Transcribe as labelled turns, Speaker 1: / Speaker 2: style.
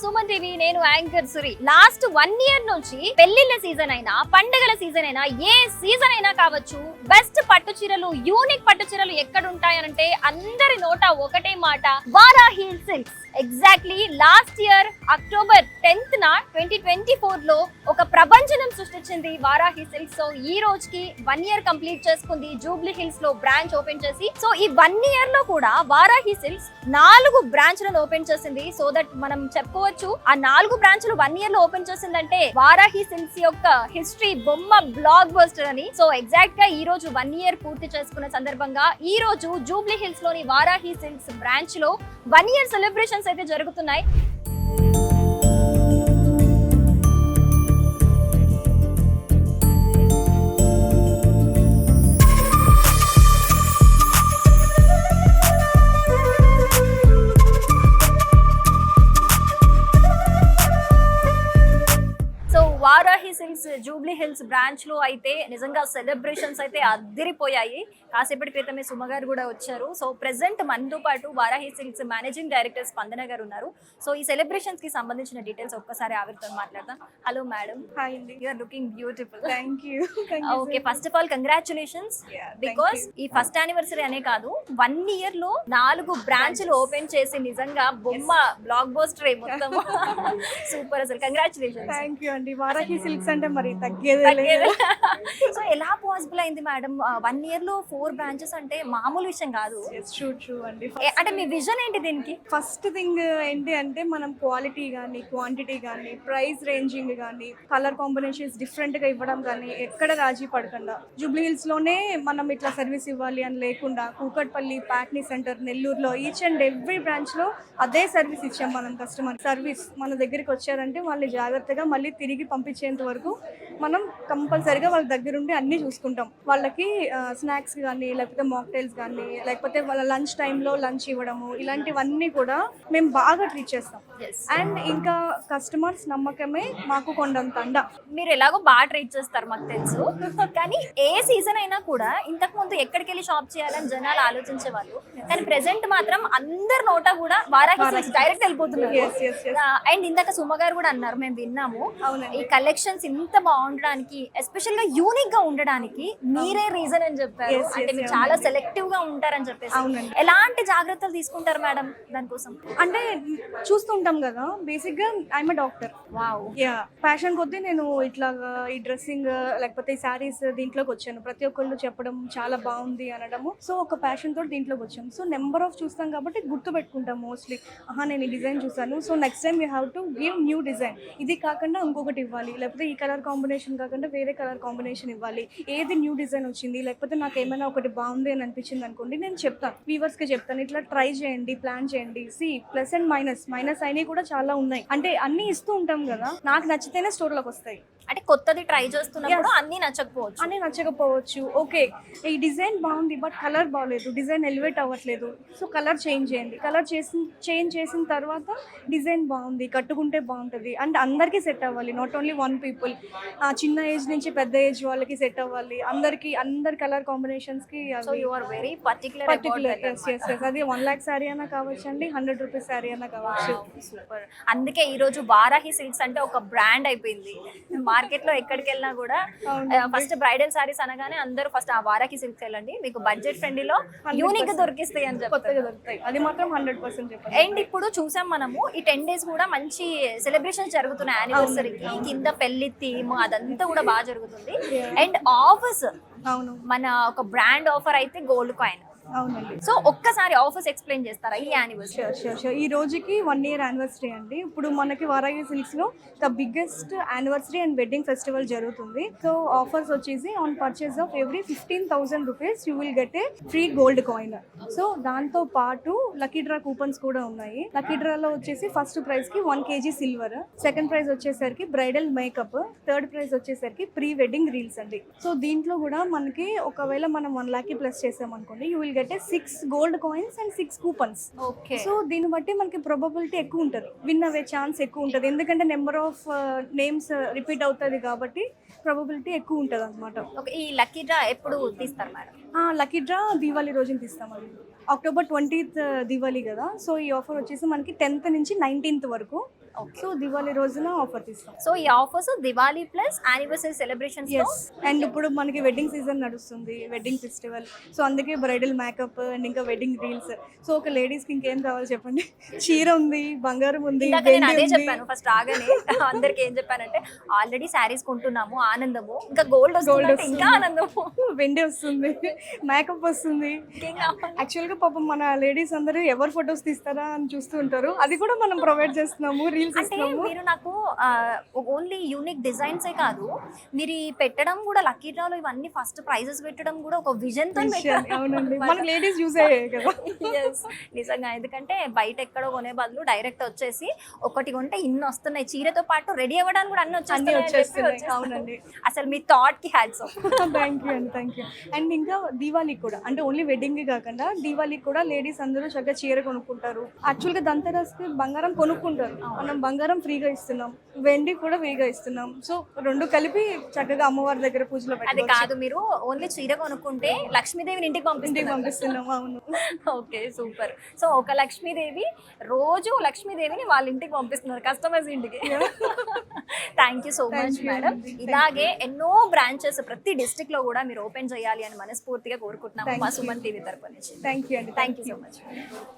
Speaker 1: Suman TV, నేను anchor Suri. Last 1 year నుంచి పెళ్లిళ్ళ సీజన్ అయినా, పండుగల సీజన్ అయినా, ఏ సీజన్ అయినా కావచ్చు, బెస్ట్ పట్టు చీరలు, యూనిక్ పట్టు చీరలు ఎక్కడ ఉంటాయనంటే అందరి నోట ఒకటే మాట, Varahi silks. Exactly last year October 10th 2024 లో ఒక ప్రపంచనం సృష్టించింది వారాహి సిల్క్స్. సో ఈ రోజుకి 1 year కంప్లీట్ చేసుకుంది జూబ్లీ హిల్స్ లో బ్రాంచ్ ఓపెన్ చేసి. సో ఈ 1 year లో కూడా వారాహి సిల్క్స్ 4 బ్రాంచ్లను ఓపెన్ చేసింది. సో దట్ మనం చెప్పుకోవచ్చు ఆ 4 బ్రాంచ్లు 1 year లో ఓపెన్ చేసిందంటే వారాహి సిల్క్స్ యొక్క హిస్టరీ బొమ్మ బ్లాక్ బస్టర్ అని. సో ఎగ్జాక్ట్ గా ఈ రోజు 1 year పూర్తి చేసుకున్న సందర్భంగా ఈ రోజు జూబ్లీ హిల్స్ లోని వారాహి సిల్క్స్ బ్రాంచ్ లో 1 year సెలబ్రేషన్స్ అయితే జరుగుతున్నాయి. Varahi silks Jubilee hills branch లో అయితే నిజంగా సెలబ్రేషన్స్ అయితే అద్దరిపోయాయి. కాసేపటి క్రితమే సుమ గారు కూడా వచ్చారు. సో ప్రెసెంట్ మనతో పాటు వారాహి సిల్క్స్ మేనేజింగ్ డైరెక్టర్ స్పందన గారు ఉన్నారు. సో ఈ సెలబ్రేషన్స్ కి సంబంధించిన డీటెయిల్స్ ఒక్కసారి ఆవిడతో మాట్లాడదాం. Hello madam.
Speaker 2: హాయ్ అండి.
Speaker 1: You are looking beautiful.
Speaker 2: Thank you.
Speaker 1: Okay, first of all congratulations. Because ఈ ఫస్ట్ యానివర్సరీ అనే కాదు, 1 year లో 4 బ్రాంచ్లు ఓపెన్ చేసి నిజంగా బొమ్మ బ్లాక్ బస్టర్ మొత్తం సూపర్. అసలు కంగ్రాచులేషన్స్.
Speaker 2: థాంక్యూ అండి. వారాహి సిల్క్స్ అంటే మరి తగ్గేదే లేదు.
Speaker 1: సో ఎలా పాసిబుల్ అయింది మేడం 1 year లో 4 బ్రాంచెస్ అంటే మామూలు విషయం కాదు.
Speaker 2: ట్రూ అండి.
Speaker 1: అంటే మీ విజన్ ఏంటి దీనికి?
Speaker 2: ఫస్ట్ థింగ్ ఏంటి అంటే మనం క్వాలిటీ కానీ, క్వాంటిటీ కానీ, ప్రైస్ రేంజింగ్ కానీ, కలర్ కాంబినేషన్స్ డిఫరెంట్ గా ఇవ్వడం కానీ ఎక్కడ రాజీ పడకుండా జూబ్లీ హిల్స్ లోనే మనం ఇట్లా సర్వీస్ ఇవ్వాలి అని లేకుండా కూకట్పల్లి, ప్యాట్నీ సెంటర్, నెల్లూరులో ఈచ్ అండ్ ఎవ్రీ బ్రాంచ్ లో అదే సర్వీస్ ఇచ్చాం. మనం కస్టమర్ సర్వీస్ మన దగ్గరికి వచ్చారంటే వాళ్ళని జాగ్రత్తగా మళ్ళీ తిరిగి పంపించేంత వరకు మనం కంపల్సరీగా వాళ్ళ దగ్గరుండి అన్ని చూసుకుంటాం. వాళ్ళకి స్నాక్స్ కానీ, లేకపోతే మాక్టైల్స్ కానీ, లేకపోతే వాళ్ళ లంచ్ టైంలో లంచ్ ఇవ్వడము, ఇలాంటివన్నీ కూడా మేము బాగా ట్రీట్ చేస్తాం. అండ్ ఇంకా కస్టమర్స్ నమ్మకమే మాకు కొండంత అండ.
Speaker 1: మీరు ఎలాగో బాగా ట్రీట్ చేస్తారు మాకు తెలుసు. కానీ ఏ సీజన్ అయినా కూడా ఇంతకు ముందు ఎక్కడికి వెళ్ళి షాప్ చేయాలని జనాలు ఆలోచించే వాళ్ళు, కానీ ప్రెసెంట్ మాత్రం అందరి నోట కూడా వారాహి డైరెక్ట్ వెళ్ళిపోతున్నారు. అండ్ ఇందాక సుమ గారు కూడా అన్నారు, మేము విన్నాము, ఈ కలెక్షన్స్ ఇంత బాగుండడానికి, ఎస్పెషల్ గా యూనిక్ గా ఉండడానికి మీరే రీజన్ అని చెప్పారు. అంటే మీరు చాలా సెలెక్టివ్ గా ఉంటారని చెప్పేసి. ఎలాంటి జాగ్రత్తలు తీసుకుంటారు మేడం దానికోసం?
Speaker 2: అంటే చూస్తుంటాం కదా, బేసిక్ గా ఐఎమ్ డాక్టర్.
Speaker 1: వావ్.
Speaker 2: ప్యాషన్ కొద్దీ నేను ఇట్లాగా ఈ డ్రెస్సింగ్ లేకపోతే ఈ శారీస్ దీంట్లోకి వచ్చాను. ప్రతి ఒక్కళ్ళు చెప్పడం చాలా బాగుంది అనడము. సో ఒక ప్యాషన్ తోటి దీంట్లోకి వచ్చాను. సో నెంబర్ ఆఫ్ చూస్తాం కాబట్టి గుర్తు పెట్టుకుంటాం మోస్ట్లీ. నేను ఈ డిజైన్ చూసాను, so next time you have to give new design. ఇది కాకుండా ఇంకొకటి ఇవ్వాలి, లేకపోతే ఈ కలర్ కాంబినేషన్ కాకుండా వేరే కలర్ కాంబినేషన్ ఇవ్వాలి, ఏది న్యూ డిజైన్ వచ్చింది, లేకపోతే నాకు ఏమైనా ఒకటి బాగుంది అని అనిపించింది అనుకోండి, నేను చెప్తాను, వ్యూవర్స్ కి చెప్తాను, ఇట్లా ట్రై చేయండి, ప్లాన్ చేయండి. ప్లస్ అండ్ మైనస్ అయినవి కూడా చాలా ఉన్నాయి. అంటే అన్ని ఇస్తూ ఉంటాం కదా, నాకు నచ్చితేనే స్టోర్లోకి వస్తాయి.
Speaker 1: అంటే కొత్తది ట్రై చేస్తున్నప్పుడు అన్ని నచ్చకపోవచ్చు.
Speaker 2: ఓకే, ఈ డిజైన్ బాగుంది బట్ కలర్ బాగలేదు, డిజైన్ ఎలివేట్ అవ్వట్లేదు, సో కలర్ చేంజ్ చేయండి. కలర్ చేంజ్ చేసిన తర్వాత డిజైన్ బాగుంది, కట్టుకుంటే బాగుంటుంది అండ్ అందరికీ సెట్ అవ్వాలి, నాట్ ఓన్లీ వన్ పీపుల్. చిన్న ఏజ్ నుంచి పెద్ద ఏజ్ వాళ్ళకి సెట్ అవ్వాలి, అందరి కలర్ కాంబినేషన్స్ కి.
Speaker 1: So you are very particular.
Speaker 2: అది 1 lakh శారీ అయినా కావచ్చు అండి, 100 rupees శారీ అయినా కావచ్చు.
Speaker 1: సూపర్. అందుకే ఈ రోజు వారాహి సిల్క్స్ అంటే ఒక బ్రాండ్ అయిపోయింది. మార్కెట్ లో ఎక్కడికి వెళ్ళినా కూడా ఫస్ట్ బ్రైడల్ సారీస్ అనగానే అందరూ ఫస్ట్ ఆ వారాహి సిల్క్స్ వెళ్ళండి, మీకు బడ్జెట్ ఫ్రెండ్లీలో యూనిక్ గా దొరికిస్తాయి అని
Speaker 2: కొత్తగా దొరుకుతాయి. అది మాత్రం 100% చెప్పండి.
Speaker 1: అండ్ ఇప్పుడు చూసాం మనము ఈ 10 days కూడా మంచి సెలబ్రేషన్స్ జరుగుతున్నాయి. యానివర్సరీకి కింద పెళ్లి థీమ్ అదంతా కూడా బాగా జరుగుతుంది. అండ్ ఆఫర్స్,
Speaker 2: అవును,
Speaker 1: మన ఒక బ్రాండ్ ఆఫర్ అయితే గోల్డ్ కాయిన్.
Speaker 2: అవునండి.
Speaker 1: సో ఒక్కసారి ఆఫర్స్ ఎక్స్ప్లెయిన్ చేస్తారా ఈ యానివర్సరీ?
Speaker 2: షూర్. ఈ రోజుకి 1 year యానివర్సరీ అండి. ఇప్పుడు మనకి వారాహి సిల్క్స్ లో the biggest anniversary and wedding festival జరుగుతుంది. సో ఆఫర్స్ వచ్చేసి on purchase of every 15,000 rupees you will get a free gold coin. So దాంతో పాటు లక్కీ డ్రా కూపన్స్ కూడా ఉన్నాయి. లక్కీ డ్రాలో వచ్చేసి ఫస్ట్ ప్రైజ్ కి 1 kg సిల్వర్, సెకండ్ ప్రైజ్ వచ్చేసరికి బ్రైడల్ మేకప్, థర్డ్ ప్రైజ్ వచ్చేసరికి ప్రీ వెడ్డింగ్ రీల్స్ అండి. సో దీంట్లో కూడా మనకి ఒకవేళ మనం 1 lakh ప్లస్ చేసాం అనుకోండి, you will get 6 gold coins and 6 coupons.
Speaker 1: Okay.
Speaker 2: So దీన్ని బట్టి మనకి ప్రాబబిలిటీ ఎక్కువ ఉంటుంది, విన్ అయ్యే ఛాన్స్ ఎక్కువ ఉంటుంది. ఎందుకంటే నెంబర్ ఆఫ్ నేమ్స్ రిపీట్ అవుతుంది కాబట్టి ప్రాబబిలిటీ ఎక్కువ ఉంటుంది అనమాట.
Speaker 1: ఈ లక్కీ డ్రా ఎప్పుడు తీస్తారు మేడం?
Speaker 2: లక్కీ డ్రా దీవాళి రోజున తీస్తామండి. October 20th దీవాళి కదా, సో ఈ ఆఫర్ వచ్చేసి మనకి 10th నుంచి 19th వరకు సో దివాళీ రోజున ఆఫర్ తీస్తాం.
Speaker 1: సో ఈ offers Diwali plus anniversary celebrations
Speaker 2: yes, and ఇప్పుడు మనకి వెడ్డింగ్ సీజన్ నడుస్తుంది, వెడ్డింగ్ ఫెస్టివల్. సో అందుకే బ్రైడల్ మేకప్ అండ్ ఇంకా వెడ్డింగ్ రీల్స్. సో ఒక లేడీస్కి ఇంకేం కావాలి చెప్పండి? చీర ఉంది, బంగారం ఉంది,
Speaker 1: ఇందాక నేను అదే
Speaker 2: వెండి ఉంది.
Speaker 1: చెప్పాను ఫస్ట్ రాగానే అందరికి ఏం చెప్పానంటే ఆల్రెడీ శారీస్ కొంటున్నాము ఆనందము, ఇంకా గోల్డ్
Speaker 2: Gold
Speaker 1: వస్తుంది ఇంకా ఆనందము.
Speaker 2: వెండి వస్తుంది, మేకప్ వస్తుంది.
Speaker 1: ఇంకేం కావాలి?
Speaker 2: యాక్చువల్ గా పాపం మన లేడీస్ అందరూ ఎవరు ఫొటోస్ తీస్తారా అని చూస్తూ ఉంటారు. అది కూడా మనం ప్రొవైడ్ చేస్తున్నాము, రీల్స్
Speaker 1: అంటే
Speaker 2: ఇస్తున్నాము.
Speaker 1: మీరు నాకు ఓన్లీ యూనిక్ డిజైన్సే కాదు, మీరు ఈ పెట్టడం కూడా లక్కీ డ్రాలో ఇవన్నీ ఫస్ట్ ప్రైజెస్ పెట్టడం కూడా ఒక విజన్ తో
Speaker 2: అవునండి, మన లేడీస్ యూజ్ అయ్యాయి కదా.
Speaker 1: Yes, నిజంగా. ఎందుకంటే బయట ఎక్కడో కొనే బదులు డైరెక్ట్ వచ్చేసి ఒకటి కొంటే ఇన్ని వస్తున్నాయి, చీరతో పాటు రెడీ అవ్వడానికి కూడా అన్ని
Speaker 2: వచ్చేస్తున్నాయి. అవునండి.
Speaker 1: అసలు మీ థాట్ కి హ్యాట్స్ ఆఫ్.
Speaker 2: థ్యాంక్ యూ అండి, థ్యాంక్ యూ. అండ్ ఇంకా దీవాళికి కూడా, అంటే ఓన్లీ వెడ్డింగ్ కాకుండా దీవాళికి కూడా లేడీస్ అందరూ చక్కగా చీర కొనుక్కుంటారు. యాక్చువల్గా దంతరాస్కి బంగారం కొనుక్కుంటారు, మనం బంగారం ఫ్రీగా ఇస్తున్నాం, వెండి కూడా ఫ్రీగా ఇస్తున్నాం. సో రెండు కలిపి చక్కగా అమ్మవారి దగ్గర పూజలో
Speaker 1: అది
Speaker 2: పెట్టుకోవచ్చు.
Speaker 1: కాదు, మీరు ఓన్లీ చీర కొనుక్కుంటే లక్ష్మీదేవిని ఇంటికి
Speaker 2: పంపిస్తున్నాం. అవును.
Speaker 1: Okay, super. సో ఒక లక్ష్మీదేవి రోజు లక్ష్మీదేవిని వాళ్ళ ఇంటికి పంపిస్తున్నారు, కస్టమర్స్ ఇంటికి. Thank you so much madam. ఇలాగే ఎన్నో బ్రాంచెస్ ప్రతి డిస్ట్రిక్ట్ లో కూడా మీరు ఓపెన్ చేయాలి అని మనస్ఫూర్తిగా కోరుకుంటున్నాము మా సుమన్ టీవీ తరపు నుంచి.
Speaker 2: థ్యాంక్ యూ అండి,
Speaker 1: థ్యాంక్ యూ సో మచ్.